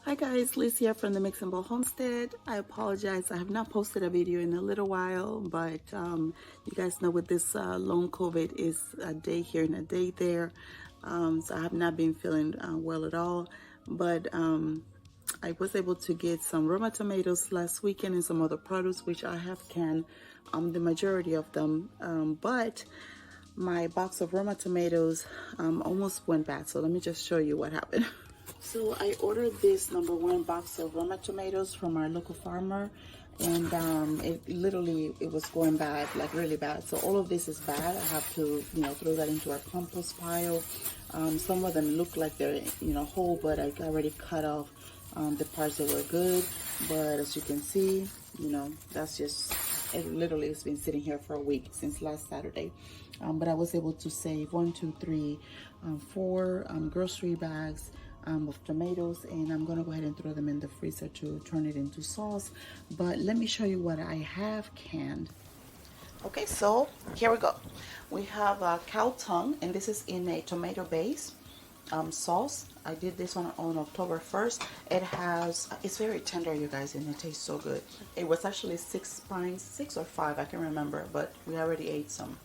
Hi guys, Liz here from the Mix and Bowl Homestead. I apologize, I have not posted a video in a little while, but you guys know with this long COVID is a day here and a day there. So I have not been feeling well at all, but I was able to get some Roma tomatoes last weekend and some other produce, which I have canned, the majority of them, but my box of Roma tomatoes almost went bad. So let me just show you what happened. So I ordered this #1 box of Roma tomatoes from our local farmer, and it was going bad, like really bad. So all of this is bad. I have to, throw that into our compost pile. Some of them look like they're, whole, but I already cut off the parts that were good. But as you can see, that's just, it literally has been sitting here for a week since last Saturday. But I was able to save 1, 2, 3, 4 grocery bags of tomatoes, and I'm gonna go ahead and throw them in the freezer to turn it into sauce. But let me show you what I have canned. Okay, so here we go. We have cow tongue, and this is in a tomato base sauce. I did this one on October 1st. It's very tender, you guys, and it tastes so good. It was actually 6 or 5, I can't remember, but we already ate some.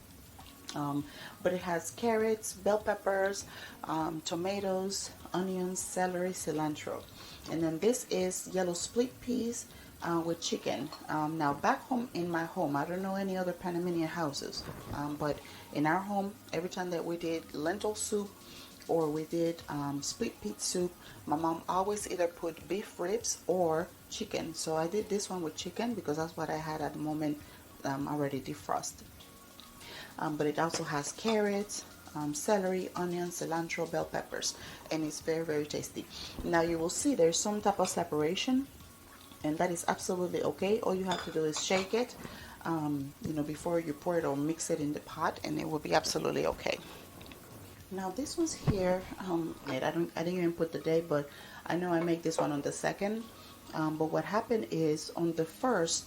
But it has carrots, bell peppers, tomatoes, onions, celery, cilantro. And then this is yellow split peas with chicken. Now back home in my home, I don't know any other Panamanian houses, but in our home, every time that we did lentil soup or we did split pea soup, my mom always either put beef ribs or chicken. So I did this one with chicken because that's what I had at the moment, already defrosted. But it also has carrots, celery, onions, cilantro, bell peppers, and it's very, very tasty. Now you will see there's some type of separation, and that is absolutely okay. All you have to do is shake it, before you pour it or mix it in the pot, and it will be absolutely okay. Now this one's here, I didn't even put the date, but I know I make this one on the 2nd. But what happened is on the 1st,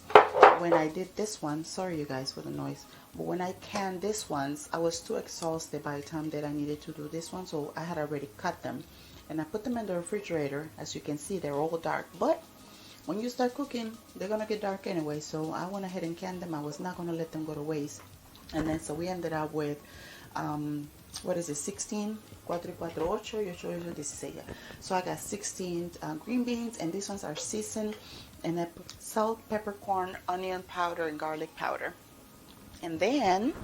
when I did this one, sorry you guys for the noise, but when I canned this ones, I was too exhausted by the time that I needed to do this one, so I had already cut them. And I put them in the refrigerator. As you can see, they're all dark. But when you start cooking, they're going to get dark anyway, so I went ahead and canned them. I was not going to let them go to waste. And then so we ended up with, 16? 4, 4, 8, 16. So I got 16 green beans, and these ones are seasoned, and I put salt, peppercorn, onion powder, and garlic powder. And then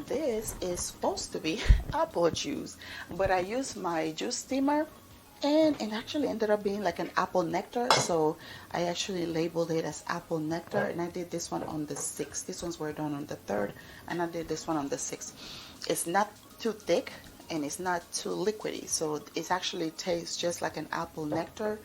this is supposed to be apple juice, but I used my juice steamer, and it actually ended up being like an apple nectar. So I actually labeled it as apple nectar, and I did this one on the 6th. These ones were done on the 3rd, and I did this one on the 6th. It's not too thick and it's not too liquidy, so it actually tastes just like an apple nectar.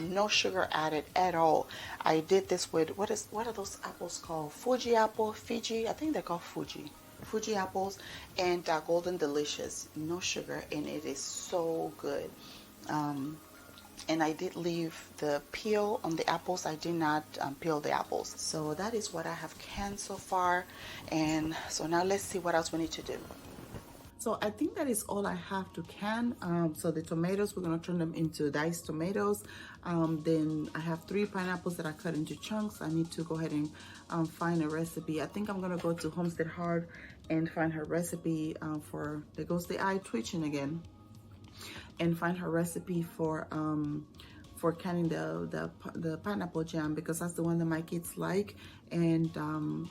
No sugar added at all. I did this with what are those apples called? Fuji apple, Fiji, I think they're called Fuji apples, and Golden Delicious. No sugar, and it is so good. And I did leave the peel on the apples. I did not peel the apples. So that is what I have canned so far. And so now let's see what else we need to do. So I think that is all I have to can. So the tomatoes, we're gonna turn them into diced tomatoes. Then I have 3 pineapples that I cut into chunks. I need to go ahead and find a recipe. I think I'm gonna go to Homestead Hard and find her recipe there goes the eye twitching again. And find her recipe for canning the pineapple jam, because that's the one that my kids like. And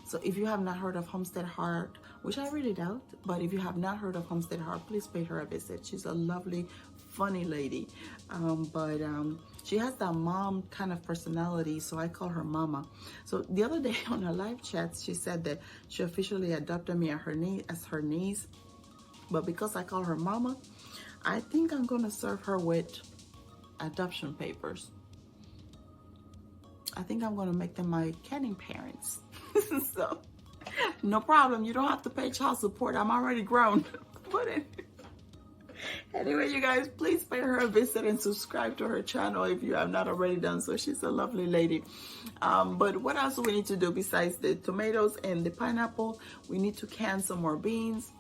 so if you have not heard of Homestead Heart, which I really doubt, but if you have not heard of Homestead Heart, please pay her a visit. She's a lovely, funny lady, but she has that mom kind of personality, so I call her Mama. So the other day on a live chat, she said that she officially adopted me as her niece, but because I call her Mama, I think I'm gonna serve her with adoption papers. I think I'm gonna make them my canning parents. So no problem, you don't have to pay child support. I'm already grown. But anyway, you guys, please pay her a visit and subscribe to her channel if you have not already done so. She's a lovely lady. But what else do we need to do besides the tomatoes and the pineapple? We need to can some more beans,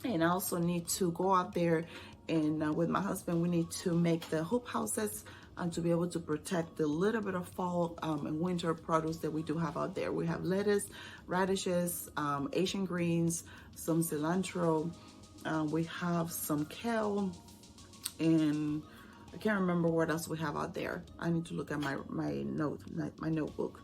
and I also need to go out there And with my husband, we need to make the hoop houses to be able to protect the little bit of fall and winter produce that we do have out there. We have lettuce, radishes, Asian greens, some cilantro. We have some kale, and I can't remember what else we have out there. I need to look at my notebook.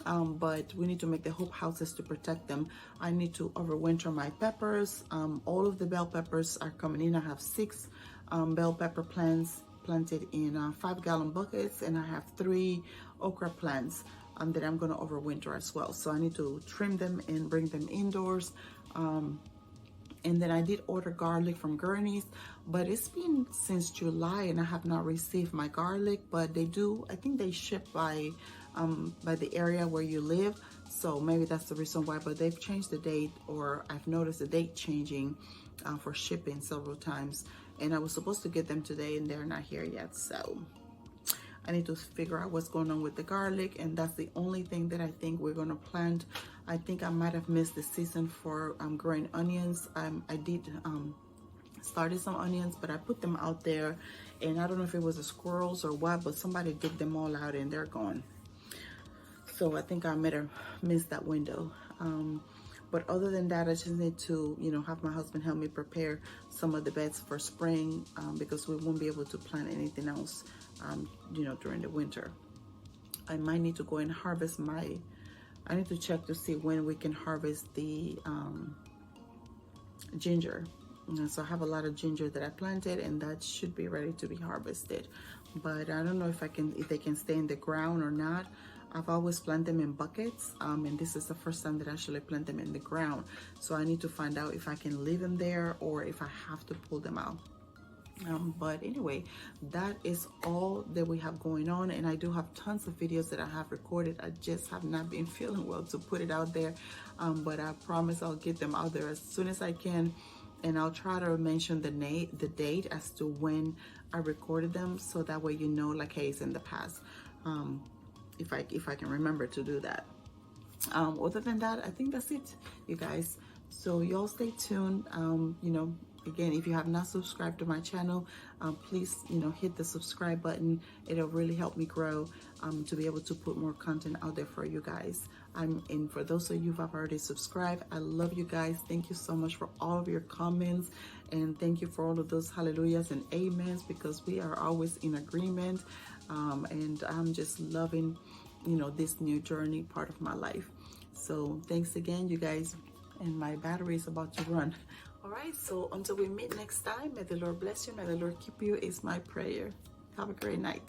But we need to make the hoop houses to protect them. I need to overwinter my peppers. All of the bell peppers are coming in. I have 6 bell pepper plants planted in 5-gallon buckets, and I have 3 okra plants that I'm going to overwinter as well. So I need to trim them and bring them indoors. And then I did order garlic from Gurney's, but it's been since July and I have not received my garlic. But they do, I think they ship by the area where you live, so maybe that's the reason why. But they've changed the date, or I've noticed the date changing for shipping several times, and I was supposed to get them today and they're not here yet. So I need to figure out what's going on with the garlic, and that's the only thing that I think we're going to plant. I think I might have missed the season for growing onions. I did started some onions, but I put them out there, and I don't know if it was the squirrels or what, but somebody dig them all out and they're gone. So I think I might have missed that window. But other than that, I just need to, have my husband help me prepare some of the beds for spring, because we won't be able to plant anything else, during the winter. I might need to go and harvest I need to check to see when we can harvest the ginger. So I have a lot of ginger that I planted, and that should be ready to be harvested. But I don't know if they can stay in the ground or not. I've always planted them in buckets, and this is the first time that I actually plant them in the ground. So I need to find out if I can leave them there or if I have to pull them out. But anyway, that is all that we have going on, and I do have tons of videos that I have recorded. I just have not been feeling well to put it out there, but I promise I'll get them out there as soon as I can, and I'll try to mention the date as to when I recorded them, so that way like, hey, it's in the past, if I can remember to do that. Other than that, I think that's it, you guys. So y'all stay tuned. Again, if you have not subscribed to my channel, please, hit the subscribe button. It'll really help me grow, to be able to put more content out there for you guys. And for those of you who have already subscribed, I love you guys. Thank you so much for all of your comments, and thank you for all of those hallelujahs and amens, because we are always in agreement. And I'm just loving, this new journey part of my life. So thanks again, you guys. And my battery is about to run. All right, so until we meet next time, may the Lord bless you, may the Lord keep you, is my prayer. Have a great night.